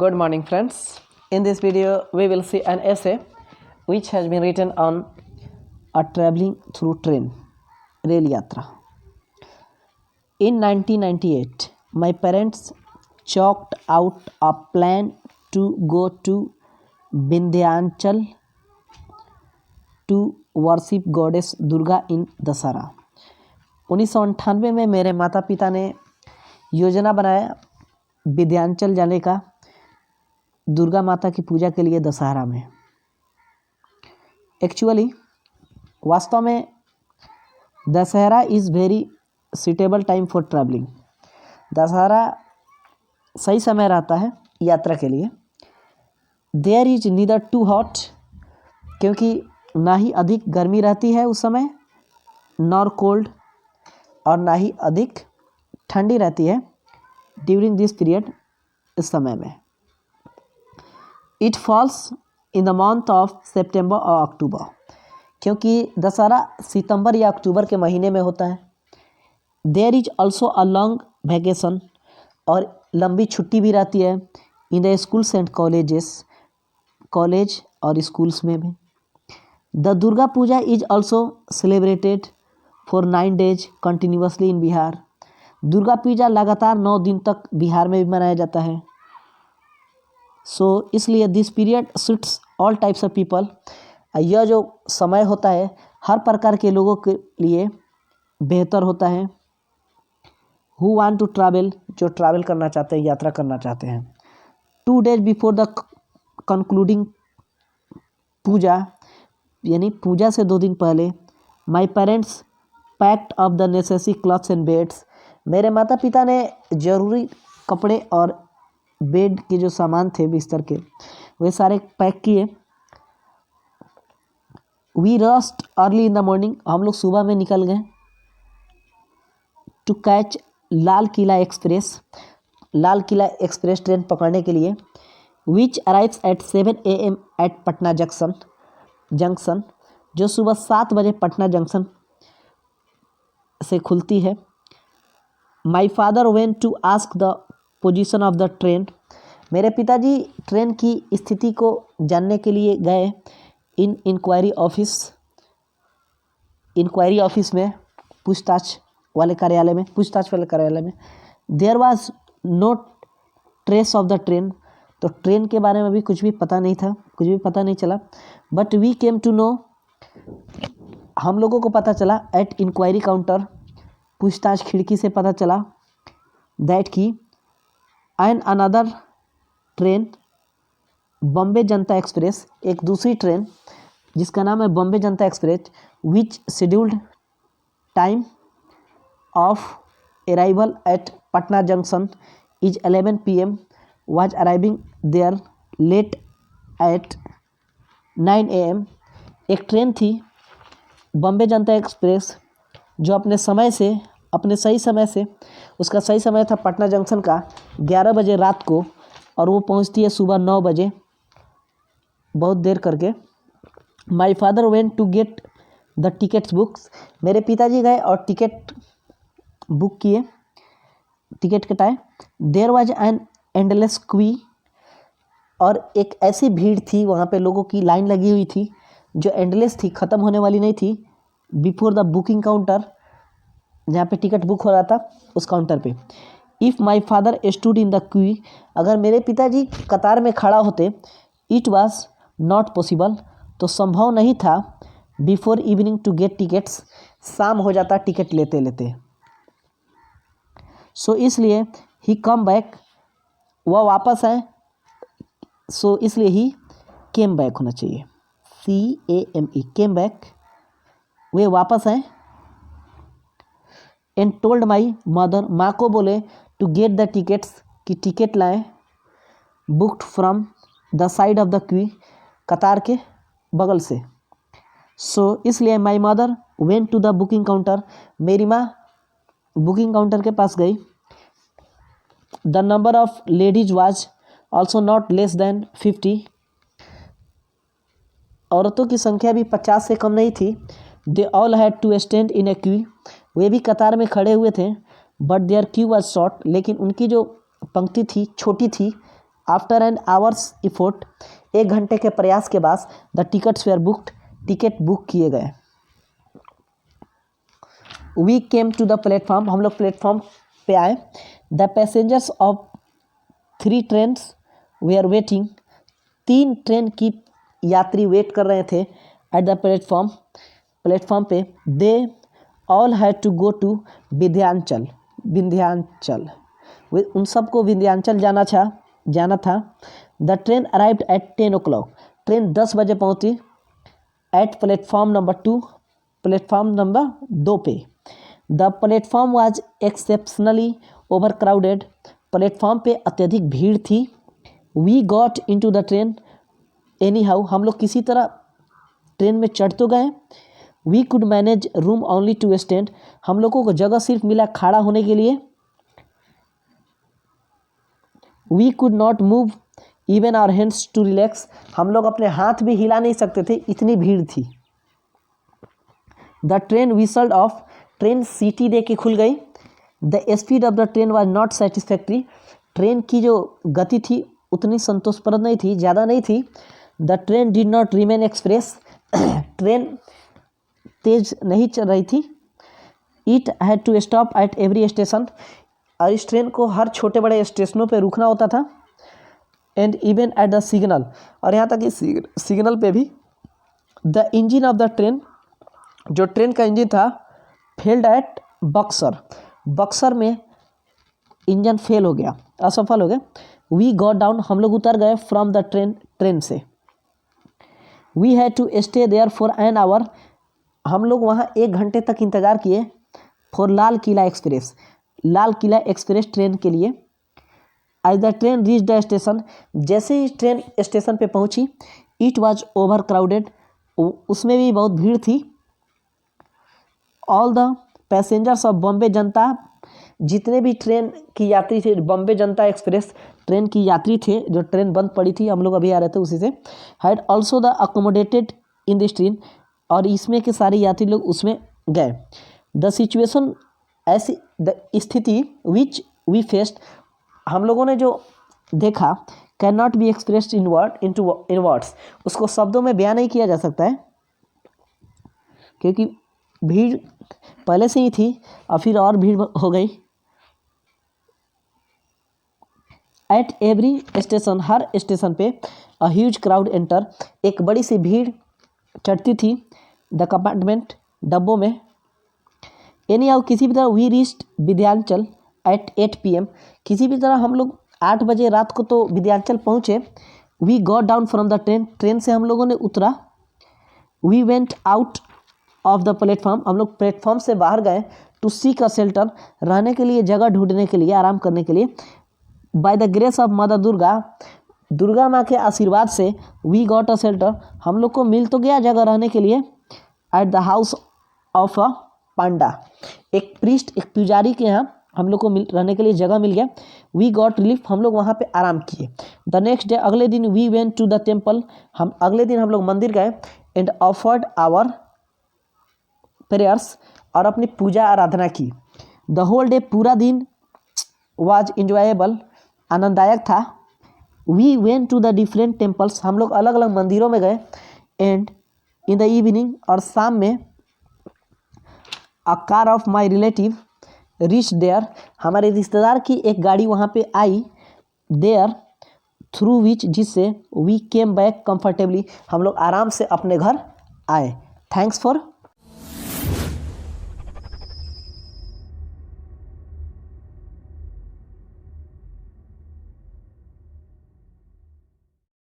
Good morning, friends. In this video, we will see an essay which has been written on a traveling through train, Rail Yatra. In 1998, my parents chalked out a plan to go to Vindhyachal to worship goddess Durga in Dasara. 1998 में मेरे माता पिता ने योजना बनाया विंध्याचल जाने का दुर्गा माता की पूजा के लिए दशहरा में। एक्चुअली वास्तव में Dussehra is very suitable time for travelling. Dussehra सही समय रहता है यात्रा के लिए। There is neither too hot, क्योंकि ना ही अधिक गर्मी रहती है उस समय, नॉर कोल्ड, और ना ही अधिक ठंडी रहती है ड्यूरिंग दिस पीरियड, इस समय में। It falls in the month of September और अक्टूबर, क्योंकि दशहरा सितंबर या अक्टूबर के महीने में होता है। There is also a long vacation, और लंबी छुट्टी भी रहती है in the schools and colleges, college और स्कूल्स में भी। The Durga Puja is also celebrated for 9 days continuously in Bihar. Durga Puja लगातार 9 दिन तक बिहार में भी मनाया जाता है। सो इसलिए this period suits all types of people. यह जो समय होता है हर प्रकार के लोगों के लिए बेहतर होता है। हु वांट टू ट्रैवल, जो ट्रैवल करना चाहते हैं, यात्रा करना चाहते हैं। 2 days बिफोर द कंक्लूडिंग पूजा, यानी पूजा से 2 दिन पहले, my parents packed of the necessary clothes and beds. मेरे माता पिता ने ज़रूरी कपड़े और बेड के जो सामान थे बिस्तर के, वे सारे पैक किए। We rushed early in the morning, हम लोग सुबह में निकल गए to catch Lal Qila express, Lal Qila express train पकड़ने के लिए, which arrives at 7 AM at Patna junction, जो सुबह 7 बजे पटना जंक्शन से खुलती है। My father went to ask the position of the train. मेरे पिताजी ट्रेन की स्थिति को जानने के लिए गए इन इंक्वायरी ऑफिस में, पूछताछ वाले कार्यालय में। There was no trace of the train, तो ट्रेन के बारे में भी कुछ भी पता नहीं चला। But we came to know, हम लोगों को पता चला एट इंक्वायरी काउंटर, पूछताछ खिड़की से पता चला, दैट की and another train Bombay Janata express, एक दूसरी ट्रेन जिसका नाम है Bombay Janata express, which scheduled time of arrival at Patna junction is 11 PM, was arriving there late at 9 AM। एक ट्रेन थी बॉम्बे जनता एक्सप्रेस जो अपने सही समय से, उसका सही समय था पटना जंक्शन का 11 बजे रात को, और वो पहुंचती है सुबह 9 बजे, बहुत देर करके। My father went to get the tickets books, मेरे पिताजी गए और टिकट बुक किए, टिकट कटाए। There was an endless queue, और एक ऐसी भीड़ थी वहाँ पे, लोगों की लाइन लगी हुई थी जो एंडलेस थी, ख़त्म होने वाली नहीं थी। बिफोर द बुकिंग काउंटर, जहाँ पे टिकट बुक हो रहा था उस काउंटर पे। If my father stood in the Q, अगर मेरे पिताजी कतार में खड़ा होते, इट वाज नॉट पॉसिबल, तो संभव नहीं था, before evening to get tickets, शाम हो जाता टिकट लेते लेते। सो इसलिए ही कम बैक, वह वापस आए, सो इसलिए ही केम बैक होना चाहिए, CAME, केम बैक, वे वापस आए। एंड टोल्ड माई मदर, माँ को बोले, टू गेट द टिकट्स, कि टिकट लाएं, booked from the side of the queue, कतार के बगल से। सो इसलिए my mother went to the booking counter, मेरी माँ बुकिंग काउंटर के पास गई। The number of ladies was also not less than 50, औरतों की संख्या भी 50 से कम नहीं थी। They all had to stand in a queue, वे भी कतार में खड़े हुए थे। But their queue was short, लेकिन उनकी जो पंक्ति थी छोटी थी, आफ्टर एन आवर्स इफोर्ट, 1 घंटे के प्रयास के बाद the tickets were booked, ticket book किए गए। We came to the platform, हम लोग प्लेटफॉर्म पे आए। The passengers of 3 trains were waiting, 3 train की यात्री वेट कर रहे थे एट द प्लेटफॉर्म पे। They all had to go to Vindhyachal, उन सबको विंध्याचल जाना था। The train arrived at 10 o'clock, train 10 बजे पहुंची। At platform number 2, platform number 2 पे। The platform was exceptionally over crowded, platform पे अत्यधिक भीड़ थी। We got into the train anyhow, हम लोग किसी तरह ट्रेन में चढ़ तो गए। We could manage room only to stand, हम लोगों को जगह सिर्फ मिला खड़ा होने के लिए। We could not move even our hands to relax, हम लोग अपने हाथ भी हिला नहीं सकते थे, इतनी भीड़ थी। The train whistled of, train सीटी दे के खुल गई। The speed of the train was not satisfactory, train की जो गति थी उतनी संतोषप्रद नहीं थी, ज़्यादा नहीं थी। The train did not remain express, train तेज नहीं चल रही थी। It had to stop at every station, और इस ट्रेन को हर छोटे बड़े स्टेशनों पे रुकना होता था। And even at the signal, और यहाँ तक कि सिग्नल पे भी। The engine of the train, जो ट्रेन का इंजन था, फेल्ड एट बक्सर में इंजन फेल हो गया, असफल हो गया। वी गॉट डाउन, हम लोग उतर गए फ्रॉम द ट्रेन से। We had to stay there for an hour, हम लोग वहाँ 1 घंटे तक इंतज़ार किए। For Lal Qila express train के लिए। As the train reach the station, जैसे ही ट्रेन स्टेशन पे पहुंची, इट वाज ओवर क्राउडेड, उसमें भी बहुत भीड़ थी। All the passengers of Bombay जनता, जितने भी ट्रेन की यात्री थे, बॉम्बे जनता एक्सप्रेस ट्रेन की यात्री थे, जो ट्रेन बंद पड़ी थी, हम लोग अभी आ रहे थे उसी से। Had also the accommodated in this train, और इसमें के सारे यात्री लोग उसमें गए। द सिचुएशन, ऐसी स्थिति विच वी फेस्ड, हम लोगों ने जो देखा, can not be expressed in words, उसको शब्दों में बयान नहीं किया जा सकता है, क्योंकि भीड़ पहले से ही थी और फिर और भीड़ हो गई। एट एवरी स्टेशन, हर स्टेशन पे अ ह्यूज क्राउड एंटर, एक बड़ी सी भीड़ चढ़ती थी। द कंपार्टमेंट, डब्बों में। एनी हाउ, किसी भी तरह we reached Vindhyachal at 8 PM, किसी भी तरह हम लोग 8 बजे रात को तो विंध्याचल पहुँचे। We got down from the train, train से हम लोगों ने उतरा। We went out of the platform, हम लोग प्लेटफॉर्म से बाहर गए। टू सीक अ शेल्टर, रहने के लिए जगह ढूंढने के लिए, आराम करने के लिए। By the grace of mother Durga माँ के आशीर्वाद से। वी गॉट अ शेल्टर, हम लोग को मिल तो गया जगह रहने के लिए। At the house of a panda, एक प्रीस्ट, एक पुजारी के यहाँ हम लोग को रहने के लिए जगह मिल गया। वी गॉट रिलीफ, हम लोग वहाँ पे आराम किए। द नेक्स्ट डे, अगले दिन, we went to the temple, अगले दिन हम लोग मंदिर गए। एंड ऑफर्ड आवर प्रेयर्स, और अपनी पूजा आराधना की। द होल डे, पूरा दिन, वाज इंजॉयबल, आनंददायक था। We went to the different temples, हम लोग अलग अलग मंदिरों में गए। एंड इन द इवनिंग, और शाम में, a car of my relative reach there, हमारे रिश्तेदार की एक गाड़ी वहाँ पे आई। देयर, थ्रू विच, जिससे वी केम बैक कंफर्टेबली, हम लोग आराम से अपने घर आए। Thanks for